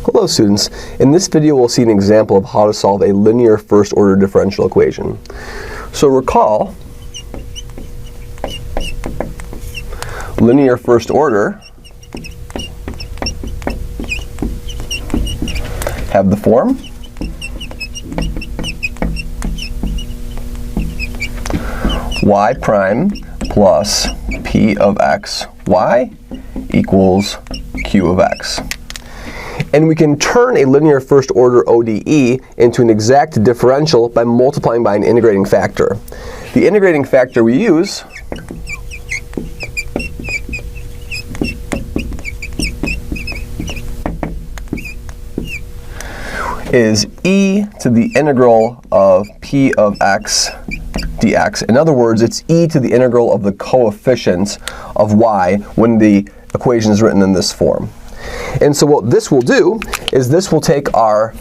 Hello students, in this video we'll see an example of how to solve a linear first order differential equation. So recall, linear first order have the form y prime plus p of x y equals q of x. And we can turn a linear first order ODE into an exact differential by multiplying by an integrating factor. The integrating factor we use is e to the integral of p of x dx. In other words, it's e to the integral of the coefficients of y when the equation is written in this form. And so what this will do is this will take our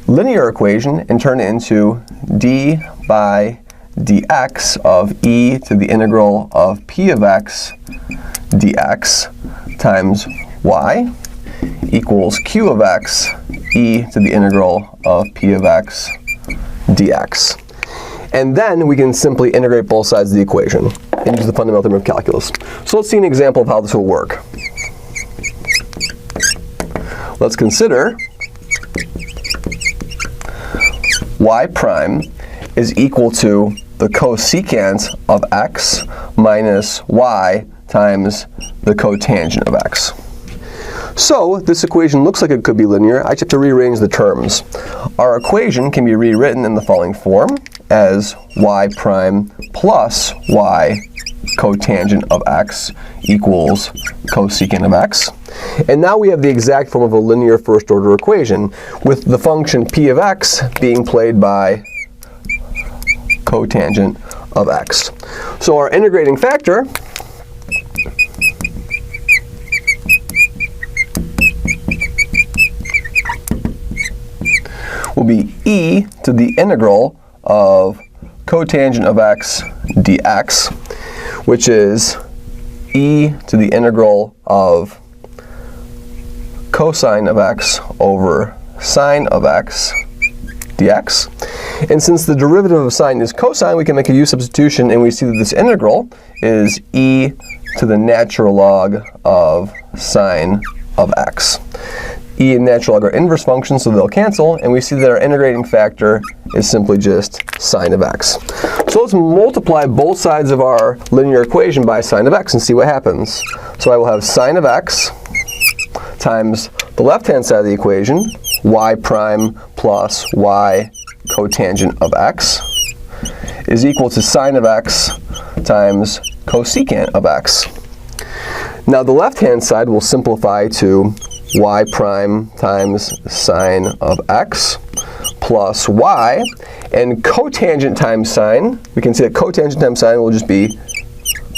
linear equation and turn it into d by dx of e to the integral of p of x dx times y equals q of x e to the integral of p of x dx. And then we can simply integrate both sides of the equation and use the fundamental theorem of calculus. So let's see an example of how this will work. Let's consider y prime is equal to the cosecant of x minus y times the cotangent of x. So this equation looks like it could be linear. I just have to rearrange the terms. Our equation can be rewritten in the following form as y prime plus y cotangent of x equals cosecant of x. And now we have the exact form of a linear first order equation with the function p of x being played by cotangent of x. So our integrating factor will be e to the integral of cotangent of x dx, which is e to the integral of cosine of x over sine of x dx. And since the derivative of sine is cosine, we can make a u substitution, and we see that this integral is e to the natural log of sine of x. E and natural log are inverse functions, so they'll cancel, and we see that our integrating factor is simply just sine of x. So let's multiply both sides of our linear equation by sine of x and see what happens. So I will have sine of x times the left-hand side of the equation, y prime plus y cotangent of x, is equal to sine of x times cosecant of x. Now the left-hand side will simplify to y prime times sine of x plus y, and cotangent times sine, we can see that cotangent times sine will just be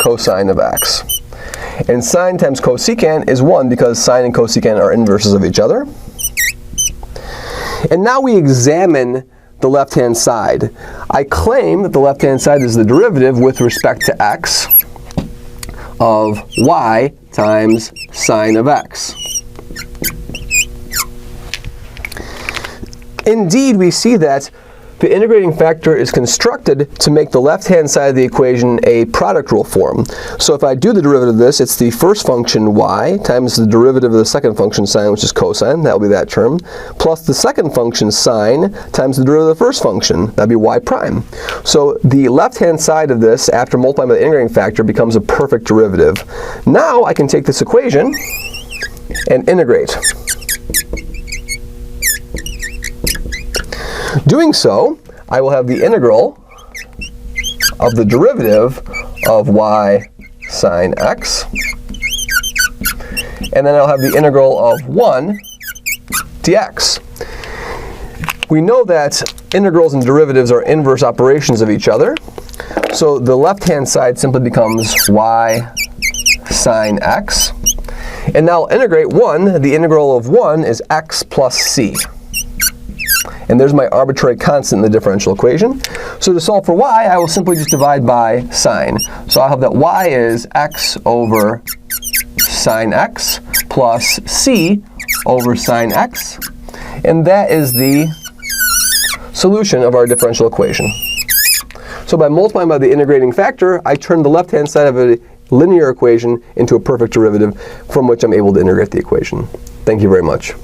cosine of x. And sine times cosecant is 1 because sine and cosecant are inverses of each other. And now we examine the left-hand side. I claim that the left-hand side is the derivative with respect to x of y times sine of x. Indeed, we see that the integrating factor is constructed to make the left-hand side of the equation a product rule form. So if I do the derivative of this, it's the first function y times the derivative of the second function sine, which is cosine, that will be that term, plus the second function sine times the derivative of the first function, that would be y prime. So the left-hand side of this, after multiplying by the integrating factor, becomes a perfect derivative. Now I can take this equation and integrate. Doing so, I will have the integral of the derivative of y sine x, and then I'll have the integral of 1 dx. We know that integrals and derivatives are inverse operations of each other, so the left-hand side simply becomes y sine x, and now I'll integrate 1. The integral of 1 is x plus c. And there's my arbitrary constant in the differential equation. So to solve for y, I will simply just divide by sine. So I'll have that y is x over sine x plus c over sine x. And that is the solution of our differential equation. So by multiplying by the integrating factor, I turn the left-hand side of a linear equation into a perfect derivative from which I'm able to integrate the equation. Thank you very much.